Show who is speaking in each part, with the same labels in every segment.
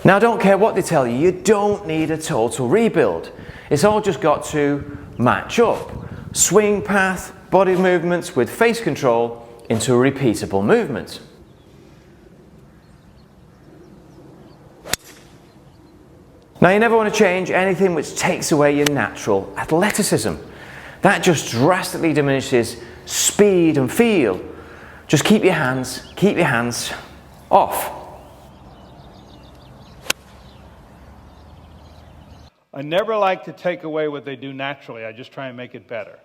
Speaker 1: Now, I don't care what they tell you, you don't need a total rebuild. It's all just got to match up. Swing path, body movements with face control into a repeatable movement. Now, you never want to change anything which takes away your natural athleticism. That just drastically diminishes speed and feel. Just keep your hands off.
Speaker 2: I never like to take away what they do naturally. I just try and make it better.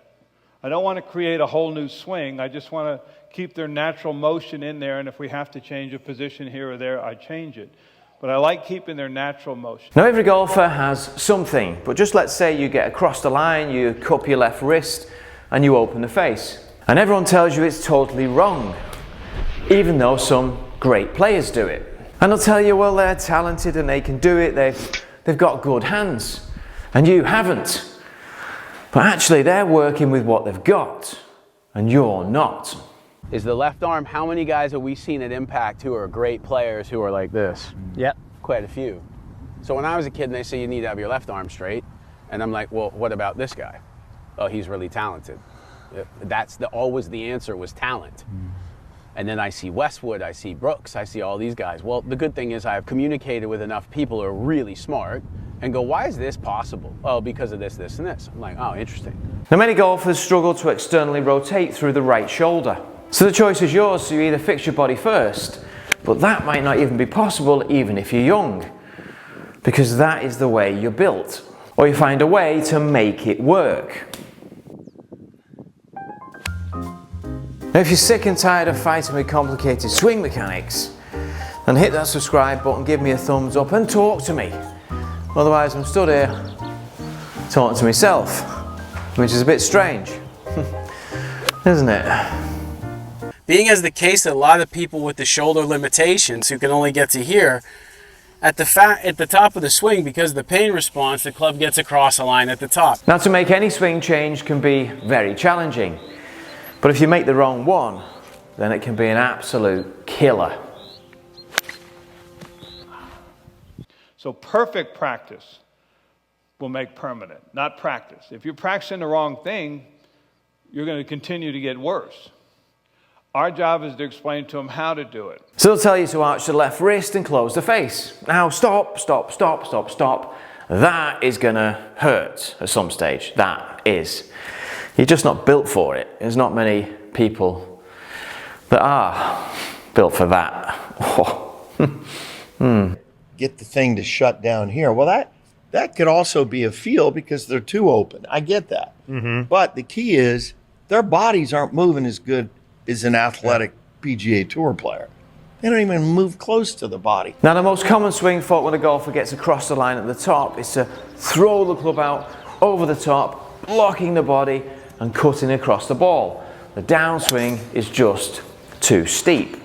Speaker 2: I don't want to create a whole new swing. I just want to keep their natural motion in there, and if we have to change a position here or there, I change it. But I like keeping their natural motion.
Speaker 1: Now, every golfer has something, but just let's say you get across the line, you cup your left wrist, and you open the face. And everyone tells you it's totally wrong, even though some great players do it. And they'll tell you, well, they're talented and they can do it, they've got good hands, and you haven't. But actually, they're working with what they've got, and you're not.
Speaker 3: Is the left arm, how many guys have we seen at Impact who are great players who are like this?
Speaker 4: Yep.
Speaker 3: Quite a few. So when I was a kid and they say you need to have your left arm straight, and I'm like, well, what about this guy? Oh, he's really talented. That's always the answer was talent. And then I see Westwood, I see Brooks, I see all these guys. Well, the good thing is I've communicated with enough people who are really smart and go, why is this possible? Oh, because of this, this, and this. I'm like, oh, interesting.
Speaker 1: Now, many golfers struggle to externally rotate through the right shoulder. So the choice is yours, so you either fix your body first, but that might not even be possible even if you're young, because that is the way you're built. Or you find a way to make it work. Now, if you're sick and tired of fighting with complicated swing mechanics, then hit that subscribe button, give me a thumbs up and talk to me. Otherwise, I'm stood here talking to myself, which is a bit strange, isn't it?
Speaker 5: Being as the case that a lot of people with the shoulder limitations who can only get to here, at the top of the swing, because of the pain response, the club gets across the line at the top.
Speaker 1: Now, to make any swing change can be very challenging, but if you make the wrong one, then it can be an absolute killer.
Speaker 2: So perfect practice will make permanent, not practice. If you're practicing the wrong thing, you're going to continue to get worse. Our job is to explain to them how to do it.
Speaker 1: So they'll tell you to arch the left wrist and close the face. Now stop, stop, stop, stop, stop. That is going to hurt at some stage. That is. You're just not built for it. There's not many people that are built for that.
Speaker 6: Get the thing to shut down here. Well, that could also be a feel because they're too open. I get that. But the key is their bodies aren't moving as good as an athletic PGA Tour player. They don't even move close to the body.
Speaker 1: Now, the most common swing fault when a golfer gets across the line at the top is to throw the club out over the top, blocking the body and cutting across the ball. The downswing is just too steep.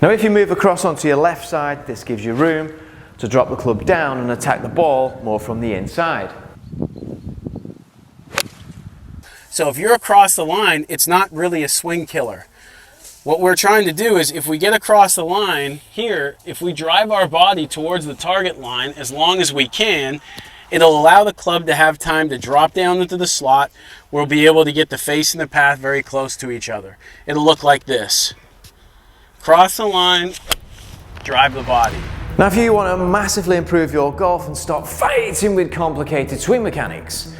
Speaker 1: Now, if you move across onto your left side, this gives you room to drop the club down and attack the ball more from the inside.
Speaker 5: So if you're across the line, it's not really a swing killer. What we're trying to do is, if we get across the line here, if we drive our body towards the target line as long as we can, it'll allow the club to have time to drop down into the slot. We'll be able to get the face and the path very close to each other. It'll look like this. Cross the line, drive the body.
Speaker 1: Now, if you want to massively improve your golf and stop fighting with complicated swing mechanics,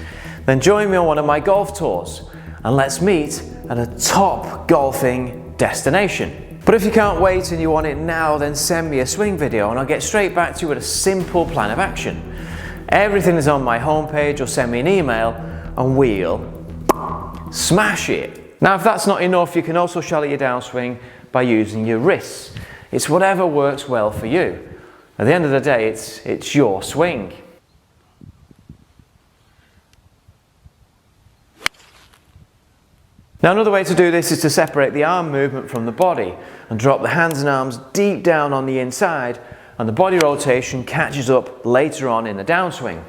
Speaker 1: then join me on one of my golf tours and let's meet at a top golfing destination. But if you can't wait and you want it now, then send me a swing video and I'll get straight back to you with a simple plan of action. Everything is on my homepage, or send me an email and we'll smash it. Now, if that's not enough, you can also shallow your downswing by using your wrists. It's whatever works well for you. At the end of the day, it's your swing. Now, another way to do this is to separate the arm movement from the body and drop the hands and arms deep down on the inside, and the body rotation catches up later on in the downswing.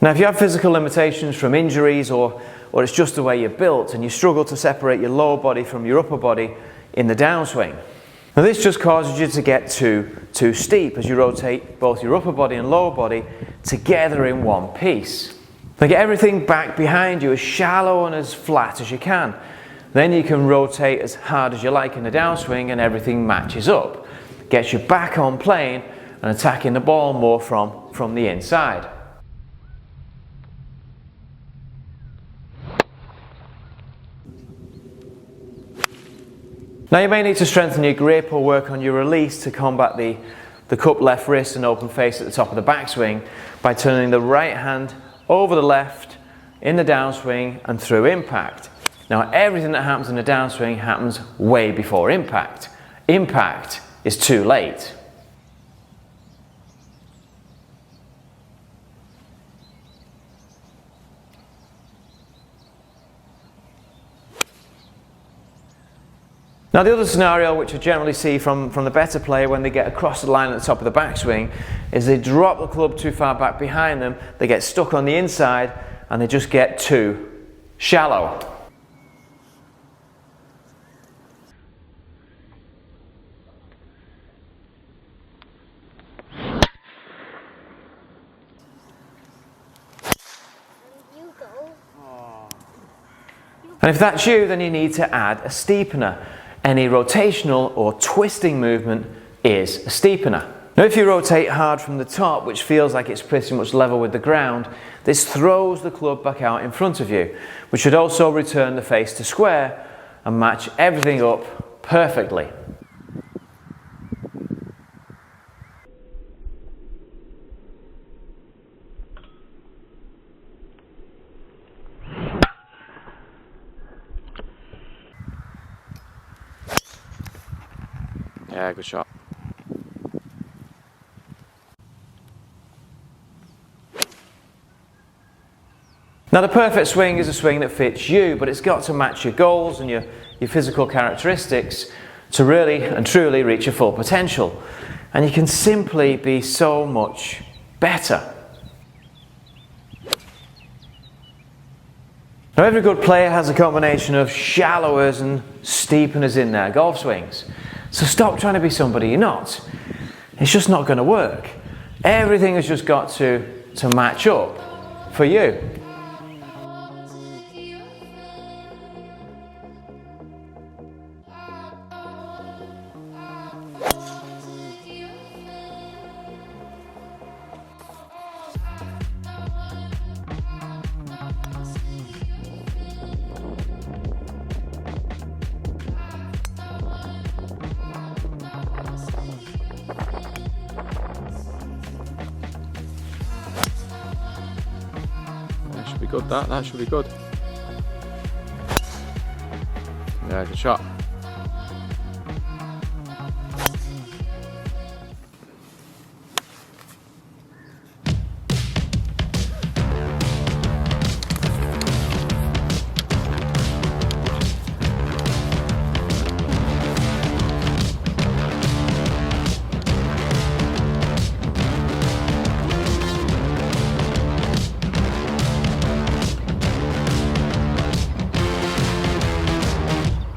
Speaker 1: Now, if you have physical limitations from injuries or it's just the way you're built and you struggle to separate your lower body from your upper body in the downswing, now this just causes you to get too steep as you rotate both your upper body and lower body together in one piece. Now get everything back behind you as shallow and as flat as you can. Then you can rotate as hard as you like in the downswing and everything matches up. Gets you back on plane and attacking the ball more from the inside. Now you may need to strengthen your grip or work on your release to combat the cup left wrist and open face at the top of the backswing by turning the right hand over the left in the downswing and through impact. Now everything that happens in the downswing happens way before impact. Impact is too late. Now the other scenario which I generally see from the better player when they get across the line at the top of the backswing is they drop the club too far back behind them, they get stuck on the inside and they just get too shallow. And if that's you, then you need to add a steepener. Any rotational or twisting movement is a steepener. Now if you rotate hard from the top, which feels like it's pretty much level with the ground, this throws the club back out in front of you, which should also return the face to square and match everything up perfectly.
Speaker 4: Yeah, good shot.
Speaker 1: Now the perfect swing is a swing that fits you, but it's got to match your goals and your physical characteristics to really and truly reach your full potential. And you can simply be so much better. Now every good player has a combination of shallowers and steepeners in their golf swings. So stop trying to be somebody you're not. It's just not going to work. Everything has just got to match up for you.
Speaker 4: That should be good, that should be good. Yeah, good shot.